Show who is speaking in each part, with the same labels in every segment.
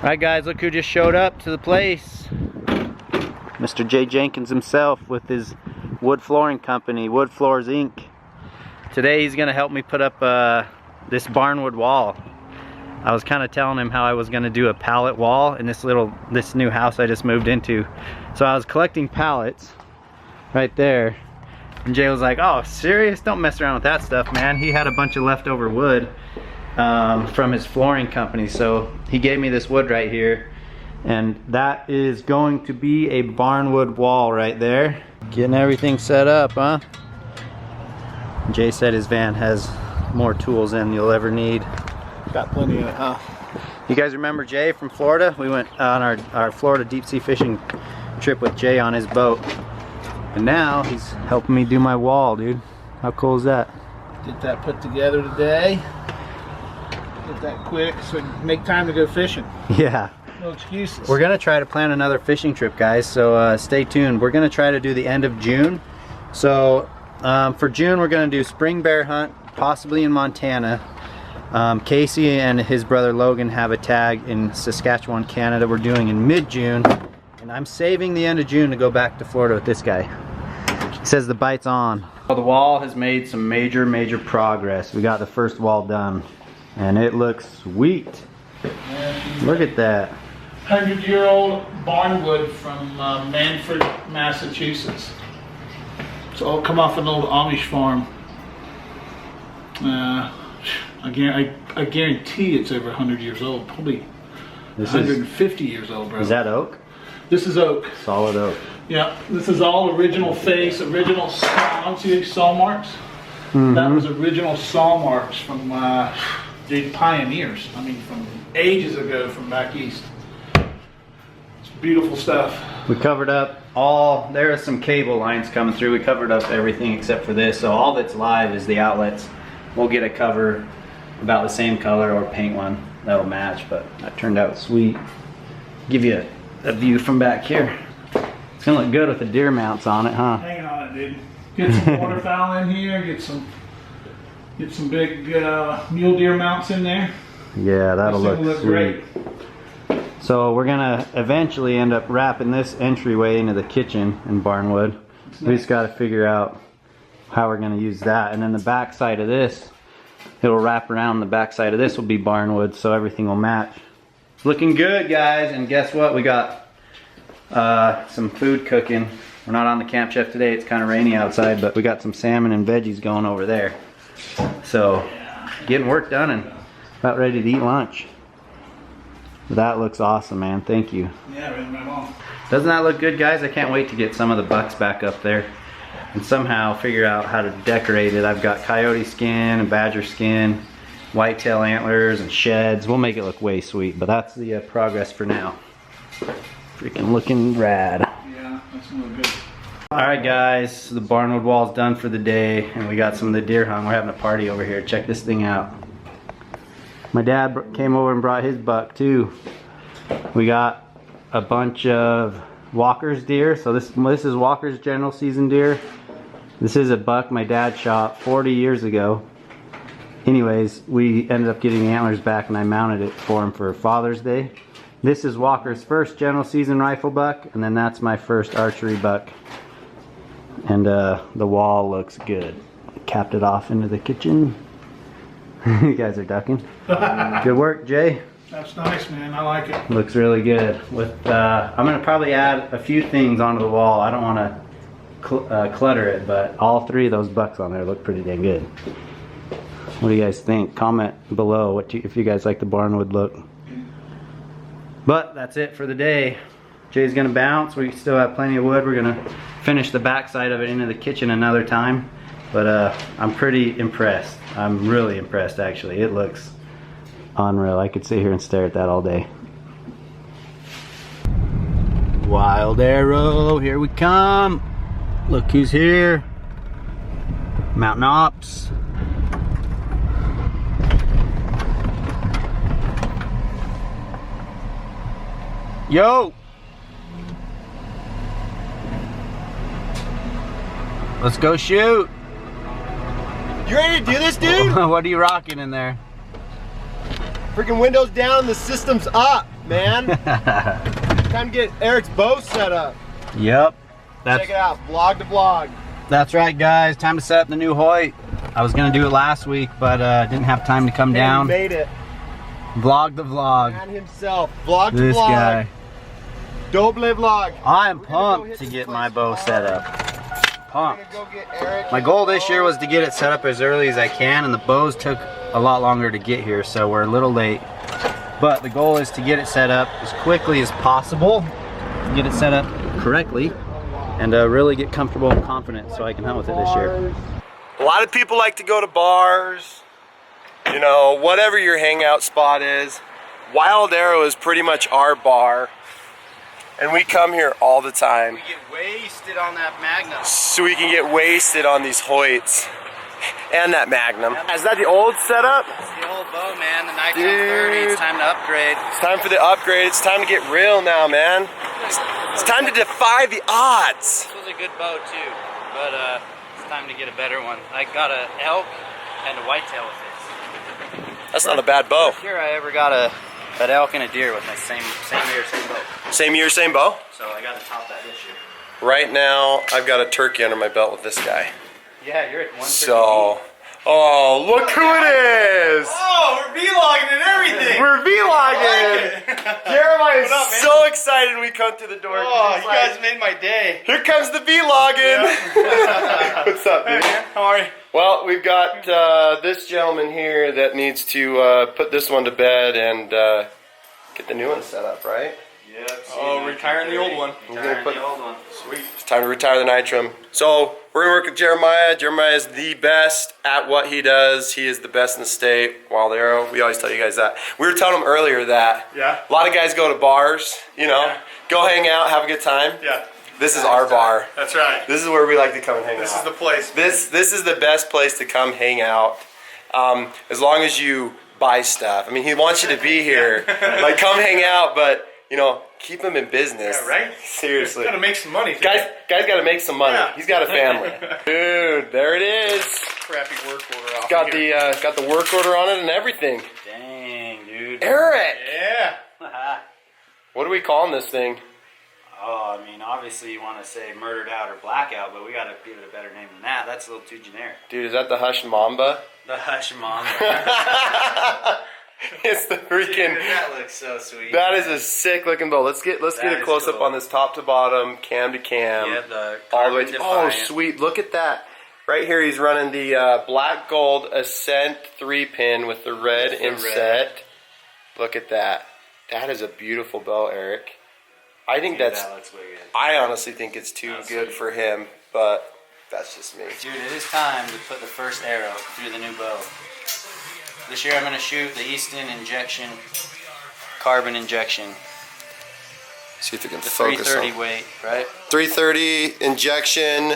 Speaker 1: Alright guys, look who just showed up to the place. Mr. Jay Jenkins himself with his wood flooring company, Wood Floors Inc. Today he's gonna help me put up this barnwood wall. I was kind of telling him how I was gonna do a pallet wall in this new house I just moved into. So I was collecting pallets right there, and Jay was like, "Oh, serious? Don't mess around with that stuff, man." He had a bunch of leftover wood from his flooring company, so he gave me this wood right here, and that is going to be a barnwood wall right there. Getting everything set up, huh? Jay said his van has more tools than you'll ever need.
Speaker 2: Got plenty of it, huh?
Speaker 1: You guys remember Jay from Florida? We went on our Florida deep sea fishing trip with Jay on his boat, and now he's helping me do my wall, dude. How cool is that?
Speaker 2: Get that put together today. Get that quick so we can make time to go fishing.
Speaker 1: Yeah.
Speaker 2: No excuses.
Speaker 1: We're gonna try to plan another fishing trip, guys, so stay tuned. We're gonna try to do the end of June. So for June we're gonna do spring bear hunt, possibly in Montana. Casey and his brother Logan have a tag in Saskatchewan, Canada. We're doing in mid-June, and I'm saving the end of June to go back to Florida with this guy. He says the bite's on. Well, the wall has made some major progress. We got the first wall done, and it looks sweet. Look at that.
Speaker 2: 100-year-old barnwood from Manford, Massachusetts. It's all come off an old Amish farm. I guarantee it's over 100 years old. Probably 150 years old, bro.
Speaker 1: Is that oak?
Speaker 2: This is oak.
Speaker 1: Solid oak.
Speaker 2: Yeah, this is all original face, original saw. See these saw marks? That was original saw marks from the pioneers. I mean, from ages ago, from back east. It's beautiful stuff.
Speaker 1: We covered up there are some cable lines coming through. We covered up everything except for this. So all that's live is the outlets. We'll get a cover about the same color or paint one that'll match, but that turned out sweet. Give you a view from back here. It's gonna look good with the deer mounts on it, huh?
Speaker 2: Hang on it, dude. Get some waterfowl in here, get some big mule deer mounts in there.
Speaker 1: Yeah, that'll look sweet.
Speaker 2: Great.
Speaker 1: So we're gonna eventually end up wrapping this entryway into the kitchen in barnwood. We just gotta figure out how we're gonna use that. And then the back side of this, it'll wrap around. The back side of this will be barnwood, so everything will match. It's looking good, guys, and guess what? We got some food cooking. We're not on the Camp Chef today, it's kind of rainy outside, but we got some salmon and veggies going over there. So, getting work done and about ready to eat lunch. That looks awesome, man. Thank you.
Speaker 2: Yeah, right on.
Speaker 1: Doesn't that look good, guys? I can't wait to get some of the bucks back up there and somehow figure out how to decorate it. I've got coyote skin and badger skin, whitetail antlers and sheds. We'll make it look way sweet, but that's the progress for now. Freaking looking rad.
Speaker 2: Yeah, that's gonna look good.
Speaker 1: Alright guys, the barnwood wall's done for the day, and we got some of the deer hung. We're having a party over here. Check this thing out. My dad came over and brought his buck too. We got a bunch of Walker's deer. So this is Walker's general season deer. This is a buck my dad shot 40 years ago. Anyways, we ended up getting the antlers back, and I mounted it for him for Father's Day. This is Walker's first general season rifle buck, and then that's my first archery buck. And the wall looks good. Capped it off into the kitchen. You guys are ducking. Good work, Jay.
Speaker 2: That's nice, man. I like it.
Speaker 1: Looks really good. With I'm gonna probably add a few things onto the wall. I don't want to clutter it, but all three of those bucks on there look pretty dang good. What do you guys think? Comment below if you guys like the barnwood look. But that's it for the day. Jay's gonna bounce. We still have plenty of wood. We're gonna finish the back side of it into the kitchen another time. But I'm pretty impressed. I'm really impressed, actually. It looks unreal. I could sit here and stare at that all day. Wild arrow, here we come. Look who's here. Mountain Ops. Yo! Let's go shoot.
Speaker 3: You ready to do this, dude?
Speaker 1: What are you rocking in there?
Speaker 3: Freaking windows down, the system's up. man. Time to get Eric's bow set up.
Speaker 1: Yep.
Speaker 3: Check it out, vlog to vlog.
Speaker 1: That's right, guys. Time to set up the new Hoyt. I was gonna do it last week, but didn't have time to come down.
Speaker 3: He made it.
Speaker 1: Vlog the vlog.
Speaker 3: Man himself. Vlog to
Speaker 1: This
Speaker 3: vlog.
Speaker 1: guy.
Speaker 3: Dope live vlog.
Speaker 1: I am pumped to get my bow set up. Pumped.
Speaker 3: Go get Eric.
Speaker 1: My goal this year was to get it set up as early as I can, and the bows took a lot longer to get here, so we're a little late. But the goal is to get it set up as quickly as possible, get it set up correctly, and really get comfortable and confident so I can hunt with it this year.
Speaker 3: A lot of people like to go to bars, you know, whatever your hangout spot is. Wild Arrow is pretty much our bar, and we come here all the time.
Speaker 1: We get wasted on that Magnum.
Speaker 3: So we can get wasted on these Hoyts and that Magnum. Is that the old setup?
Speaker 1: It's the old bow, man. The Nitro 30. It's time to upgrade.
Speaker 3: It's time for the upgrade. It's time to get real now, man. It's time to defy the odds.
Speaker 1: This was a good bow too, but it's time to get a better one. I got an elk and a whitetail with it.
Speaker 3: That's not a bad bow.
Speaker 1: First year I ever got an elk and a deer with my same year, same bow.
Speaker 3: Same year, same bow?
Speaker 1: So I got to top that this year.
Speaker 3: Right now, I've got a turkey under my belt with this guy.
Speaker 1: Yeah, you're at 130.
Speaker 3: So, oh, look who it is!
Speaker 2: Oh, we're vlogging and everything.
Speaker 3: We're vlogging! Jeremiah is
Speaker 2: What up, man?
Speaker 3: so excited we come to the door.
Speaker 2: Oh,
Speaker 3: He's
Speaker 2: you
Speaker 3: like,
Speaker 2: guys made my day.
Speaker 3: here comes the vlogging! What's up, dude?
Speaker 2: How are you?
Speaker 3: Well, we've got this gentleman here that needs to put this one to bed and get the new one set up, right?
Speaker 2: Yeah. Oh, retiring the old one.
Speaker 1: Retiring the old one.
Speaker 2: Sweet.
Speaker 3: It's time to retire the Nitrum. So we're gonna work with Jeremiah. Jeremiah is the best at what he does. He is the best in the state. Wild Arrow. We always tell you guys that. We were telling him earlier that a lot of guys go to bars, you know, go hang out, have a good time.
Speaker 2: Yeah.
Speaker 3: This is our bar.
Speaker 2: That's right.
Speaker 3: This is where we like to come and hang out.
Speaker 2: This is the place.
Speaker 3: This is the best place to come hang out. As long as you buy stuff. I mean, he wants you to be here. Like, come hang out, but you know, keep him in business.
Speaker 2: Yeah, right?
Speaker 3: Seriously.
Speaker 2: Gotta make some money.
Speaker 3: Guys got to make some money.
Speaker 2: Yeah.
Speaker 3: He's got a family. Dude, there it is.
Speaker 2: Crappy work order off.
Speaker 3: Got the work order on it and everything.
Speaker 1: Dang, dude.
Speaker 3: Eric,
Speaker 2: Yeah.
Speaker 3: what are we calling this thing?
Speaker 1: Oh, I mean, obviously you want to say murdered out or blackout, but we got to give it a better name than that. That's a little too generic.
Speaker 3: Dude, is that the Hush Mamba?
Speaker 1: The Hush Mom.
Speaker 3: It's the freaking.
Speaker 1: Dude, that looks so sweet.
Speaker 3: That is a sick looking bow. Let's get a
Speaker 1: is
Speaker 3: close up
Speaker 1: cool.
Speaker 3: on this top to bottom, cam to cam.
Speaker 1: Yeah, the
Speaker 3: all the way
Speaker 1: Carbon
Speaker 3: to, oh,
Speaker 1: Defiant.
Speaker 3: sweet. Look at that. Right here, he's running the black gold Ascent 3-pin with the red
Speaker 1: With the
Speaker 3: inset.
Speaker 1: red.
Speaker 3: Look at that. That is a beautiful bow, Eric. I think
Speaker 1: Dude,
Speaker 3: that's.
Speaker 1: that looks wicked.
Speaker 3: I honestly think it's too good for him, but that's just me.
Speaker 1: Dude, it is time to put the first arrow through the new bow. This year I'm going to shoot the Easton injection, carbon injection.
Speaker 3: See if we can
Speaker 1: The
Speaker 3: focus
Speaker 1: 330
Speaker 3: on.
Speaker 1: weight, right?
Speaker 3: 330 injection,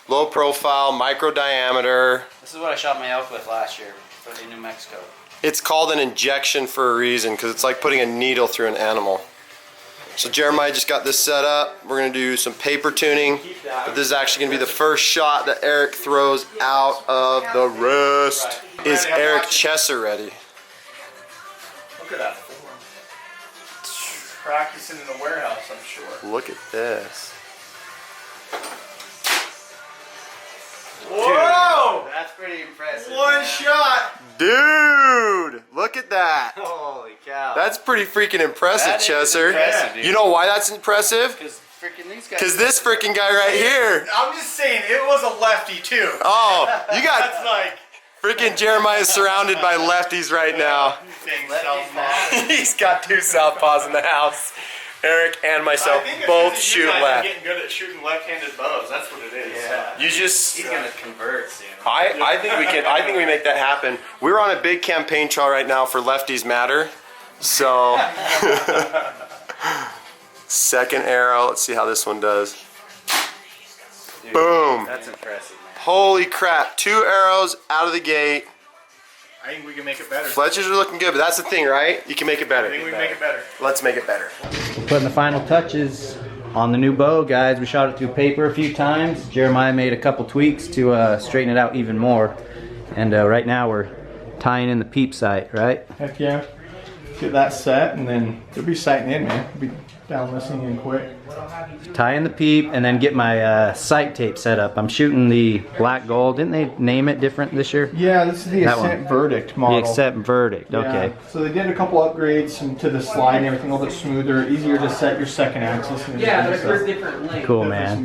Speaker 3: low profile, micro diameter.
Speaker 1: This is what I shot my elk with last year in New Mexico.
Speaker 3: It's called an injection for a reason because it's like putting a needle through an animal. So Jeremiah just got this set up. We're going to do some paper tuning, but this is actually going to be the first shot that Eric throws out of the rest. Is Eric Chesser ready?
Speaker 2: Look at that form. Practicing in the warehouse, I'm sure.
Speaker 3: Look at this.
Speaker 2: Whoa!
Speaker 1: That's pretty impressive.
Speaker 2: One
Speaker 1: man.
Speaker 2: shot.
Speaker 3: Dude, look at that.
Speaker 1: Holy cow.
Speaker 3: That's pretty freaking impressive,
Speaker 1: That is
Speaker 3: Chesser.
Speaker 1: impressive, dude.
Speaker 3: You know why that's impressive?
Speaker 1: Because freaking these guys.
Speaker 3: Because this freaking guy right here.
Speaker 2: I'm just saying, it was a lefty too.
Speaker 3: Oh, you
Speaker 2: That's
Speaker 3: got
Speaker 2: like.
Speaker 3: freaking Jeremiah surrounded by lefties right now.
Speaker 2: Thing
Speaker 1: Lefty
Speaker 2: southpaw.
Speaker 3: He's got two southpaws in the house. Eric and myself
Speaker 2: I think it's
Speaker 3: both
Speaker 2: because you
Speaker 3: shoot
Speaker 2: guys are
Speaker 3: left.
Speaker 2: getting good at shooting left-handed bows. That's what it is.
Speaker 1: Yeah.
Speaker 3: You just.
Speaker 1: He's going to convert soon.
Speaker 3: I think we can. I think we make that happen. We're on a big campaign trail right now for Lefties Matter. So, second arrow. Let's see how this one does.
Speaker 1: Dude,
Speaker 3: Boom!
Speaker 1: That's impressive, man.
Speaker 3: Holy crap! 2 arrows out of the gate.
Speaker 2: I think we can make it better.
Speaker 3: Fletchers are looking good, but that's the thing, right? You can make it
Speaker 2: I
Speaker 3: better.
Speaker 2: think we can make it better.
Speaker 3: Let's make it better.
Speaker 1: Putting the final touches on the new bow, guys. We shot it through paper a few times. Jeremiah made a couple tweaks to straighten it out even more. And right now we're tying in the peep sight, right?
Speaker 2: Heck yeah.
Speaker 4: get that set, and then you'll be sighting in, man. You'll be down listening in quick.
Speaker 1: Tie in the peep and then get my sight tape set up. I'm shooting the black gold. Didn't they name it different this year?
Speaker 4: Yeah, this is the Ascent Verdict model.
Speaker 1: The Ascent Verdict, okay.
Speaker 4: Yeah. So they did a couple upgrades to the slide and everything, a little bit smoother, easier to set your second axis. And
Speaker 5: there's different lengths.
Speaker 1: Cool, man.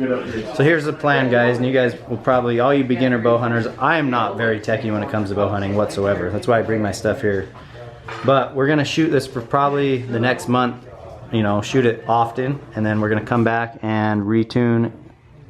Speaker 1: So here's the plan, guys, and you guys will probably, all you beginner bow hunters, I am not very techie when it comes to bow hunting whatsoever. That's why I bring my stuff here. But we're gonna shoot this for probably the next month, you know, shoot it often, and then we're gonna come back and retune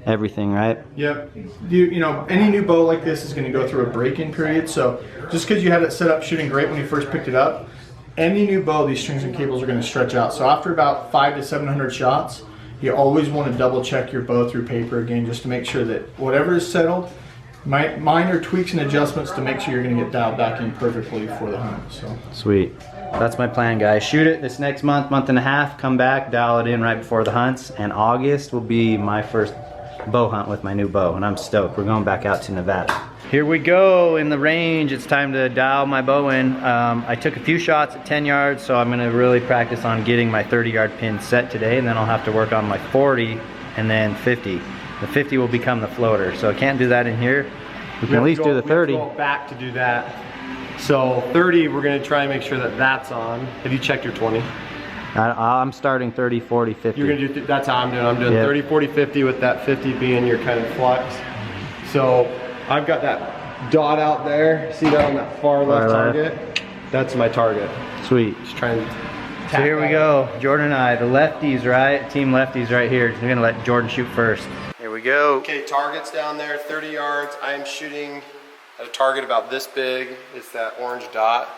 Speaker 1: everything, right?
Speaker 4: Yep. You know, any new bow like this is gonna go through a break-in period, so just because you had it set up shooting great when you first picked it up, any new bow, these strings and cables are gonna stretch out. So after about 500 to 700 shots, you always wanna double check your bow through paper again, just to make sure that whatever is settled, minor tweaks and adjustments to make sure you're going to get dialed back in perfectly for the hunt. So
Speaker 1: sweet. That's my plan, guys. Shoot it this next month and a half, come back, dial it in right before the hunts, and August will be my first bow hunt with my new bow, and I'm stoked. We're going back out to Nevada. Here we go in the range. It's time to dial my bow in. I took a few shots at 10 yards, so I'm going to really practice on getting my 30-yard pin set today, and then I'll have to work on my 40 and then 50. The 50 will become the floater, so I can't do that in here. We can at least do the 30.
Speaker 6: We have to go back to do that. So 30, we're gonna try and make sure that that's on. Have you checked your 20?
Speaker 1: I'm starting 30, 40, 50.
Speaker 6: You're gonna do, that's how I'm doing. I'm doing 30, 40, 50 with that 50 being your kind of flux. So I've got that dot out there. See that on that far left target? That's my target.
Speaker 1: Sweet.
Speaker 6: Just trying to
Speaker 1: So here we go, Jordan and I, the lefties, right? Team lefties right here. We're gonna let Jordan shoot first. Here we go.
Speaker 3: Okay, target's down there, 30 yards. I am shooting at a target about this big. It's that orange dot.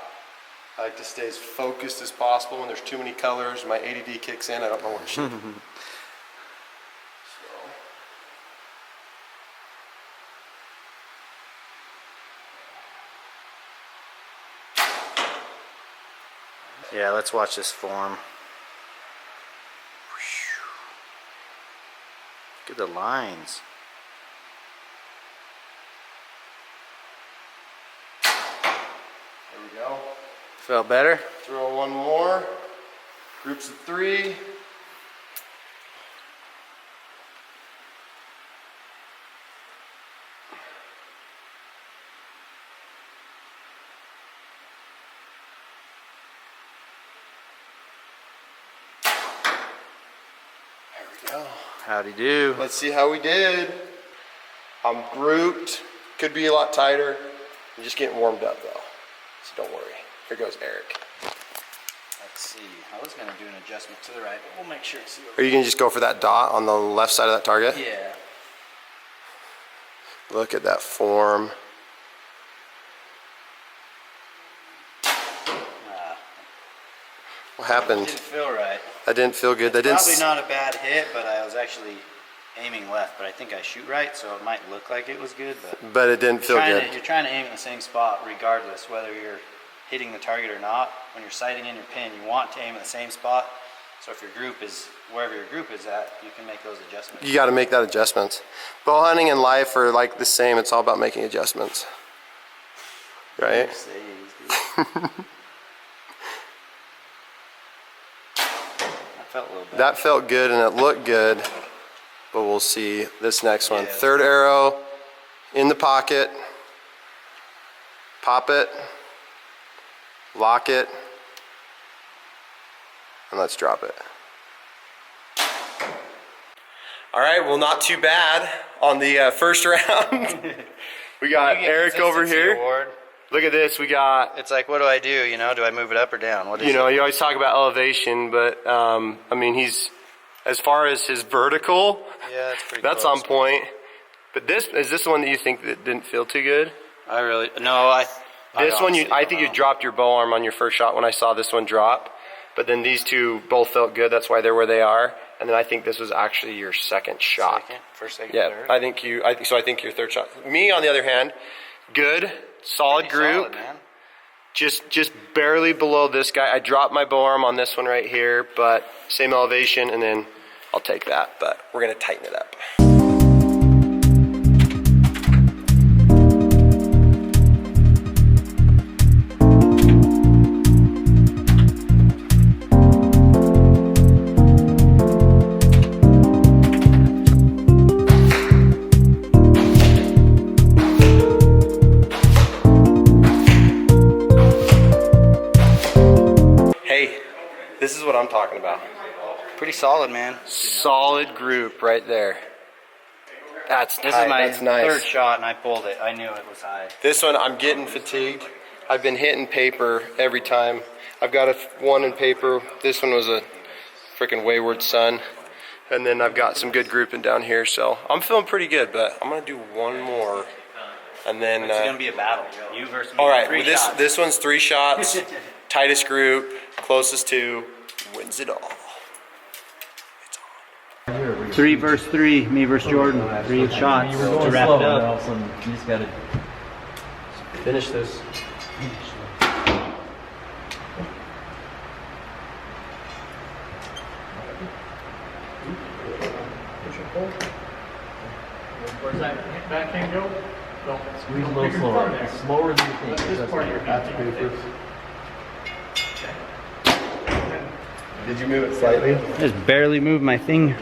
Speaker 3: I like to stay as focused as possible. When there's too many colors, my ADD kicks in. I don't know what to shoot.
Speaker 1: Yeah, let's watch this form. Look at the lines.
Speaker 3: There we go.
Speaker 1: Felt better?
Speaker 3: Throw one more. Groups of 3.
Speaker 1: Howdy do.
Speaker 3: Let's see how we did. I'm grouped. Could be a lot tighter. I'm just getting warmed up though. So don't worry. Here goes Eric.
Speaker 1: Let's see. I was going to do an adjustment to the right, but we'll make sure to see.
Speaker 3: Are you going to just go for that dot on the left side of that target?
Speaker 1: Yeah.
Speaker 3: Look at that form. What happened?
Speaker 1: Didn't feel right.
Speaker 3: That didn't feel good. That
Speaker 1: Probably not a bad hit, but I was actually aiming left. But I think I shoot right, so it might look like it was good.
Speaker 3: But it didn't feel good.
Speaker 1: You're trying to aim in the same spot regardless, whether you're hitting the target or not. When you're sighting in your pin, you want to aim in the same spot. So if your group is, wherever your group is at, you can make those adjustments.
Speaker 3: You got to make that adjustments. Bow hunting and life are like the same. It's all about making adjustments. Right? That felt good and it looked good, but we'll see this next one. Third arrow in the pocket, pop it, lock it, and let's drop it. All right, well, not too bad on the first round. We got Eric over here.
Speaker 1: Award.
Speaker 3: Look at this, we got...
Speaker 1: It's like, what do I do, you know? Do I move it up or down? What is
Speaker 3: you know, you always talk about elevation, but, I mean, he's... As far as his vertical,
Speaker 1: yeah,
Speaker 3: that's on point. But this, is this the one that you think that didn't feel too good?
Speaker 1: I really... No, I
Speaker 3: think you dropped your bow arm on your first shot when I saw this one drop. But then these two both felt good, that's why they're where they are. And then I think this was actually your second shot.
Speaker 1: Second,
Speaker 3: yeah,
Speaker 1: third?
Speaker 3: I think your third shot. Me, on the other hand, good. Solid group,
Speaker 1: man.
Speaker 3: Just barely below this guy. I dropped my bow arm on this one right here, but same elevation, and then I'll take that, but we're gonna tighten it up. is what I'm talking about.
Speaker 1: Pretty solid, man.
Speaker 3: Solid group right there. That's
Speaker 1: This
Speaker 3: tight.
Speaker 1: is my
Speaker 3: That's nice.
Speaker 1: third shot, and I pulled it. I knew it was high.
Speaker 3: This one, I'm getting fatigued. I've been hitting paper every time. I've got one in paper. This one was a freaking wayward son. And then I've got some good grouping down here, so I'm feeling pretty good, but I'm gonna do one more. And then
Speaker 1: It's gonna be a battle. You versus me.
Speaker 3: all right,
Speaker 1: Three
Speaker 3: well,
Speaker 1: shots.
Speaker 3: this one's 3 shots. Tightest group, closest to wins it all.
Speaker 1: 3 versus 3, me versus Jordan. 3 shots to wrap it up.
Speaker 6: You just gotta finish this.
Speaker 2: Where's that backhand go? Don't
Speaker 6: Squeeze a little slower. It's slower than you think.
Speaker 2: This part of your
Speaker 4: That's
Speaker 2: hand.
Speaker 4: paper.
Speaker 6: Did you move it slightly?
Speaker 1: Just barely moved my thing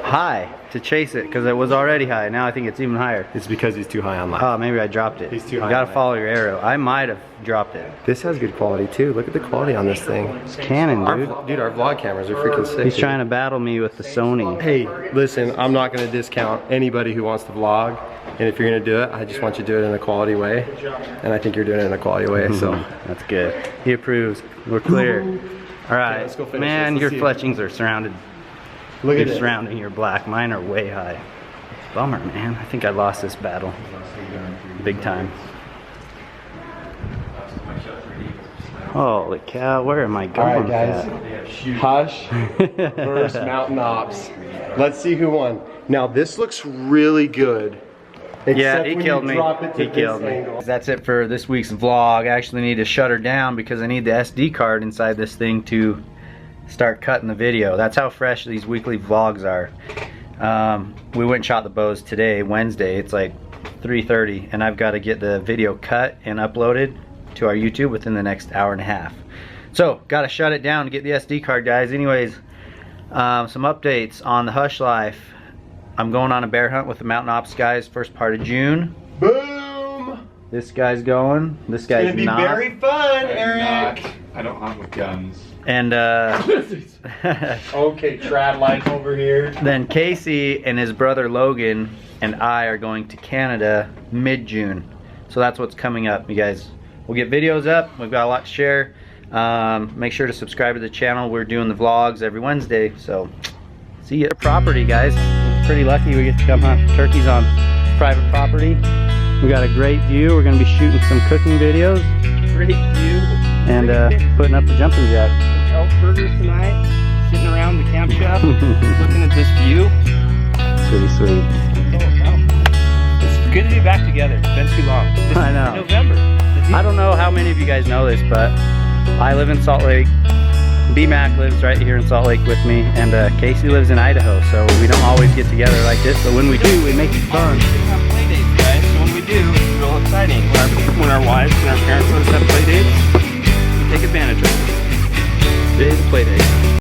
Speaker 1: high to chase it because it was already high. Now I think it's even higher.
Speaker 6: It's because he's too high on light.
Speaker 1: Oh, maybe I dropped it.
Speaker 6: He's too
Speaker 1: You
Speaker 6: high
Speaker 1: gotta
Speaker 6: on
Speaker 1: follow your arrow. I might have dropped it.
Speaker 6: This has good quality too. Look at the quality on this thing.
Speaker 1: It's Canon, dude.
Speaker 6: Our vlog cameras are freaking sick.
Speaker 1: He's trying to battle me with the Sony.
Speaker 6: Hey, listen, I'm not gonna discount anybody who wants to vlog. And if you're gonna do it, I just want you to do it in a quality way. And I think you're doing it in a quality way, so.
Speaker 1: That's good. He approves. We're clear. All right,
Speaker 6: let's go finish
Speaker 1: man,
Speaker 6: this.
Speaker 1: your
Speaker 6: Let's see it.
Speaker 1: fletchings are surrounded.
Speaker 6: Look at
Speaker 1: You're
Speaker 6: it.
Speaker 1: surrounding your black. Mine are way high. Bummer, man. I think I lost this battle. Big time. Holy cow, where am I going?
Speaker 6: All right, guys. Hush versus Mountain Ops. Let's see who won. Now this looks really good.
Speaker 1: Yeah,
Speaker 6: except
Speaker 1: he
Speaker 6: when
Speaker 1: killed
Speaker 6: you
Speaker 1: me.
Speaker 6: drop it to
Speaker 1: He
Speaker 6: this
Speaker 1: killed me.
Speaker 6: angle.
Speaker 1: That's it for this week's vlog. I actually need to shut her down because I need the SD card inside this thing to start cutting the video. That's how fresh these weekly vlogs are. We went and shot the bows today, Wednesday. It's like 3:30, and I've got to get the video cut and uploaded to our YouTube within the next hour and a half. So, got to shut it down to get the SD card, guys. Anyways, some updates on the Hush life. I'm going on a bear hunt with the Mountain Ops guys first part of June.
Speaker 6: Boom!
Speaker 1: This guy's going. This guy's
Speaker 6: It's gonna be
Speaker 1: not.
Speaker 6: very fun, Eric.
Speaker 5: I don't hunt with guns.
Speaker 1: And
Speaker 6: Okay, trad life over here.
Speaker 1: then Casey and his brother Logan and I are going to Canada mid-June. So that's what's coming up, you guys. We'll get videos up. We've got a lot to share. Make sure to subscribe to the channel. We're doing the vlogs every Wednesday. So see you at property, guys. We're pretty lucky we get to come hunt turkeys on private property. We got a great view. We're going to be shooting some cooking videos.
Speaker 7: Great view.
Speaker 1: And putting up the jumping jack.
Speaker 7: Elk burgers tonight. Sitting around the camp chef, looking at this view.
Speaker 1: Pretty sweet.
Speaker 7: It's good to be back together. It's been too long. This
Speaker 1: I
Speaker 7: is
Speaker 1: know.
Speaker 7: November.
Speaker 1: I don't know how many of you guys know this, but I live in Salt Lake. B-Mac lives right here in Salt Lake with me, and Casey lives in Idaho, so we don't always get together like this, but when we do, we make it fun.
Speaker 7: We have play dates, guys. So when we do, it's real exciting. When our wives and our parents let us have play dates, we take advantage of it.
Speaker 1: It is play day.